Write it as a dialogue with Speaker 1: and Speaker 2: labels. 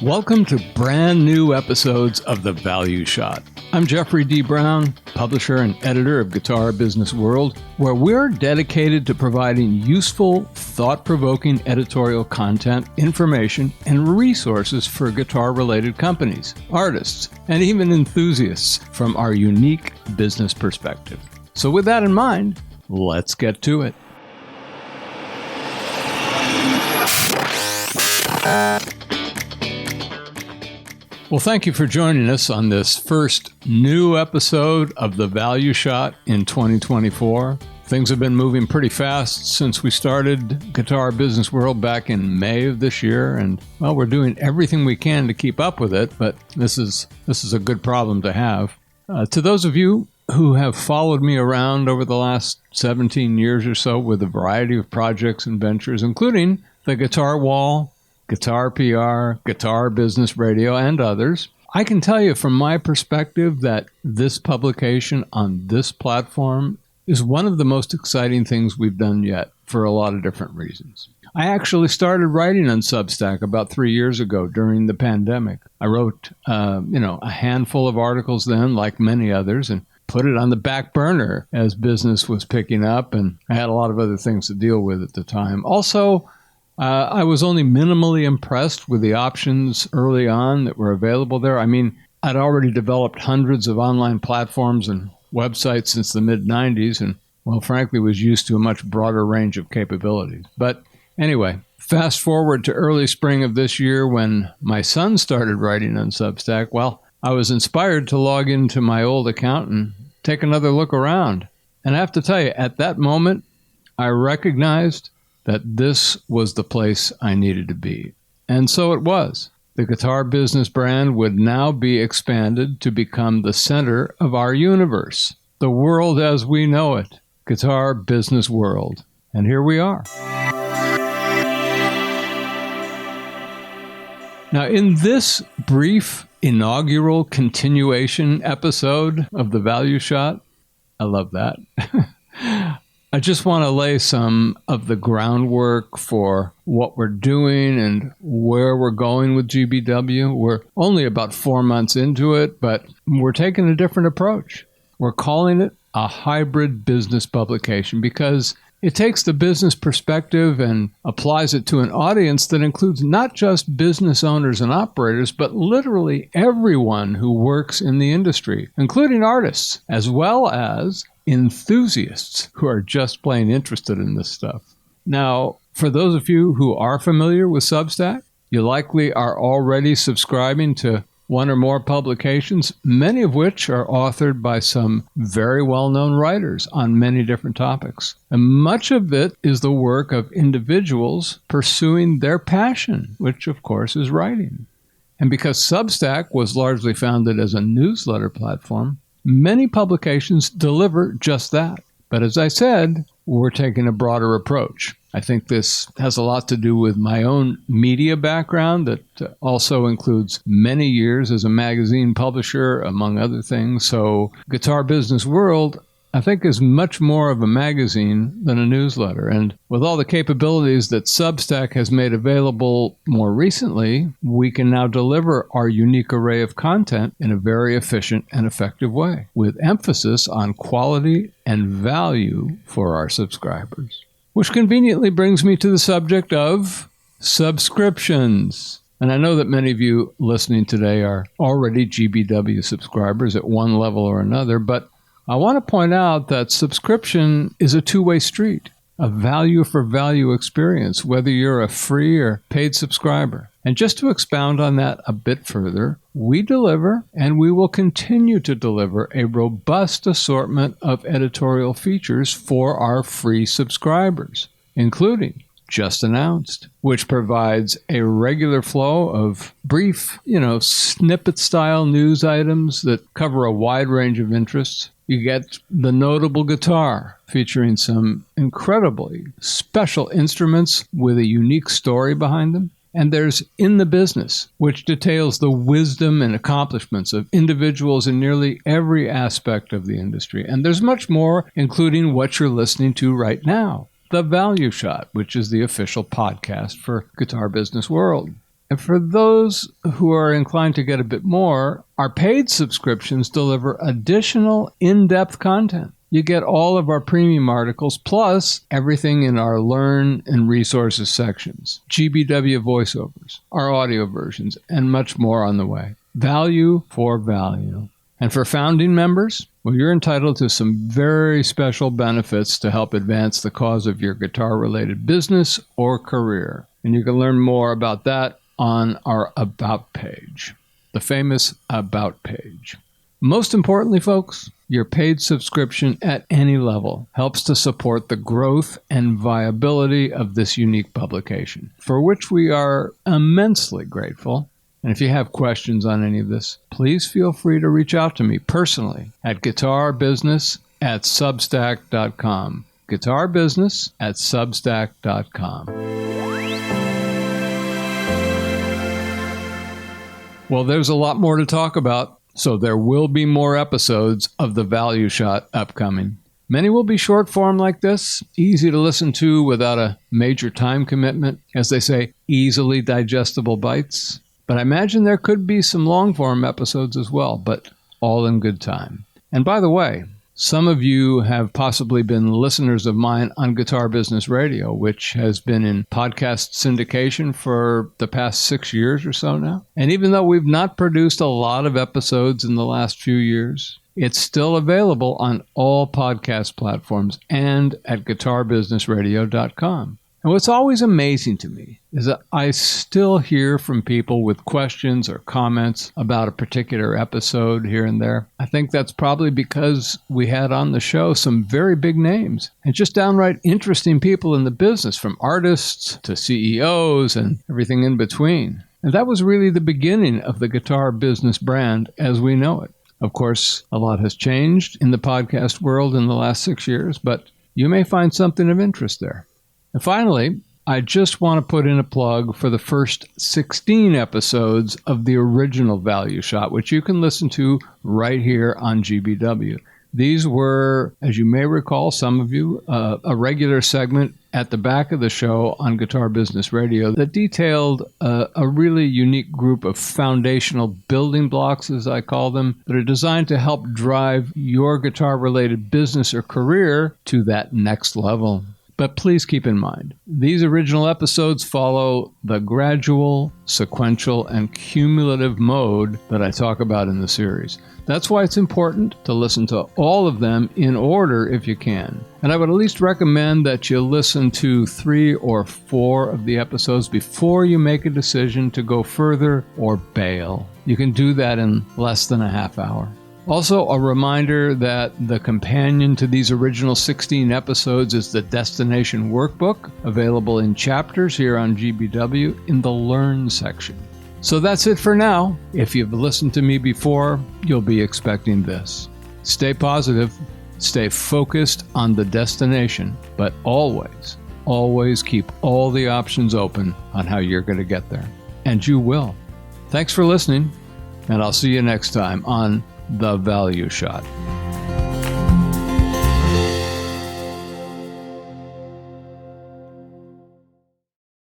Speaker 1: Welcome to brand new episodes of The Value Shot. I'm Jeffrey D. Brown, publisher and editor of Guitar Business World, where we're dedicated to providing useful, thought-provoking editorial content, information, and resources for guitar-related companies, artists, and even enthusiasts from our unique business perspective. So with that in mind, let's get to it. Well, thank you for joining us on this first new episode of The Value Shot in 2024. Things have been moving pretty fast since we started Guitar Business World back in May of this year, and well, we're doing everything we can to keep up with it, but this is a good problem to have. To those of you who have followed me around over the last 17 years or so with a variety of projects and ventures, including the Guitar Wall, Guitar PR, Guitar Business Radio, and others, I can tell you from my perspective that this publication on this platform is one of the most exciting things we've done yet for a lot of different reasons. I actually started writing on Substack about 3 years ago during the pandemic. I wrote, a handful of articles then, like many others, and put it on the back burner as business was picking up, and I had a lot of other things to deal with at the time. Also, I was only minimally impressed with the options early on that were available there. I mean, I'd already developed hundreds of online platforms and websites since the mid-90s and, well, frankly, was used to a much broader range of capabilities. But anyway, fast forward to early spring of this year when my son started writing on Substack. Well, I was inspired to log into my old account and take another look around. And I have to tell you, at that moment, I recognized that this was the place I needed to be. And so it was. The guitar business brand would now be expanded to become the center of our universe, the world as we know it, Guitar Business World. And here we are. Now, in this brief inaugural continuation episode of The Value Shot, I love that. I just want to lay some of the groundwork for what we're doing and where we're going with GBW. We're only about 4 months into it, but we're taking a different approach. We're calling it a hybrid business publication because it takes the business perspective and applies it to an audience that includes not just business owners and operators, but literally everyone who works in the industry, including artists, as well as enthusiasts who are just plain interested in this stuff. Now, for those of you who are familiar with Substack, you likely are already subscribing to one or more publications, many of which are authored by some very well-known writers on many different topics. And much of it is the work of individuals pursuing their passion, which of course is writing. And because Substack was largely founded as a newsletter platform, many publications deliver just that. But as I said, we're taking a broader approach. I think this has a lot to do with my own media background that also includes many years as a magazine publisher, among other things. So Guitar Business World, I think, is much more of a magazine than a newsletter. And with all the capabilities that Substack has made available more recently, we can now deliver our unique array of content in a very efficient and effective way, with emphasis on quality and value for our subscribers. Which conveniently brings me to the subject of subscriptions. And I know that many of you listening today are already GBW subscribers at one level or another, but I want to point out that subscription is a two-way street, a value for value experience, whether you're a free or paid subscriber. And just to expound on that a bit further, we deliver and we will continue to deliver a robust assortment of editorial features for our free subscribers, including Just Announced, which provides a regular flow of brief, snippet-style news items that cover a wide range of interests. You get The Notable Guitar, featuring some incredibly special instruments with a unique story behind them. And there's In the Business, which details the wisdom and accomplishments of individuals in nearly every aspect of the industry. And there's much more, including what you're listening to right now, The Value Shot, which is the official podcast for Guitar Business World. And for those who are inclined to get a bit more, our paid subscriptions deliver additional in-depth content. You get all of our premium articles, plus everything in our Learn and Resources sections, GBW voiceovers, our audio versions, and much more on the way. Value for value. And for founding members, well, you're entitled to some very special benefits to help advance the cause of your guitar-related business or career. And you can learn more about that on our About page, the famous About page. Most importantly, folks, your paid subscription at any level helps to support the growth and viability of this unique publication, for which we are immensely grateful. And if you have questions on any of this, please feel free to reach out to me personally at guitarbusiness@substack.com. guitarbusiness@substack.com. Well, there's a lot more to talk about. So there will be more episodes of the Value Shot upcoming. Many will be short form like this, easy to listen to without a major time commitment. As they say, easily digestible bites. But I imagine there could be some long form episodes as well, but all in good time. And by the way, some of you have possibly been listeners of mine on Guitar Business Radio, which has been in podcast syndication for the past 6 years or so now. And even though we've not produced a lot of episodes in the last few years, it's still available on all podcast platforms and at guitarbusinessradio.com. And what's always amazing to me is that I still hear from people with questions or comments about a particular episode here and there. I think that's probably because we had on the show some very big names and just downright interesting people in the business, from artists to CEOs and everything in between. And that was really the beginning of the guitar business brand as we know it. Of course, a lot has changed in the podcast world in the last 6 years, but you may find something of interest there. And finally, I just want to put in a plug for the first 16 episodes of the original Value Shot, which you can listen to right here on GBW. These were, as you may recall, some of you, a regular segment at the back of the show on Guitar Business Radio that detailed a really unique group of foundational building blocks, as I call them, that are designed to help drive your guitar-related business or career to that next level. But please keep in mind, these original episodes follow the gradual, sequential, and cumulative mode that I talk about in the series. That's why it's important to listen to all of them in order if you can. And I would at least recommend that you listen to 3 or 4 of the episodes before you make a decision to go further or bail. You can do that in less than a half hour. Also, a reminder that the companion to these original 16 episodes is the Destination Workbook, available in chapters here on GBW in the Learn section. So that's it for now. If you've listened to me before, you'll be expecting this. Stay positive, stay focused on the destination, but always keep all the options open on how you're going to get there. And you will. Thanks for listening, and I'll see you next time on The Value Shot.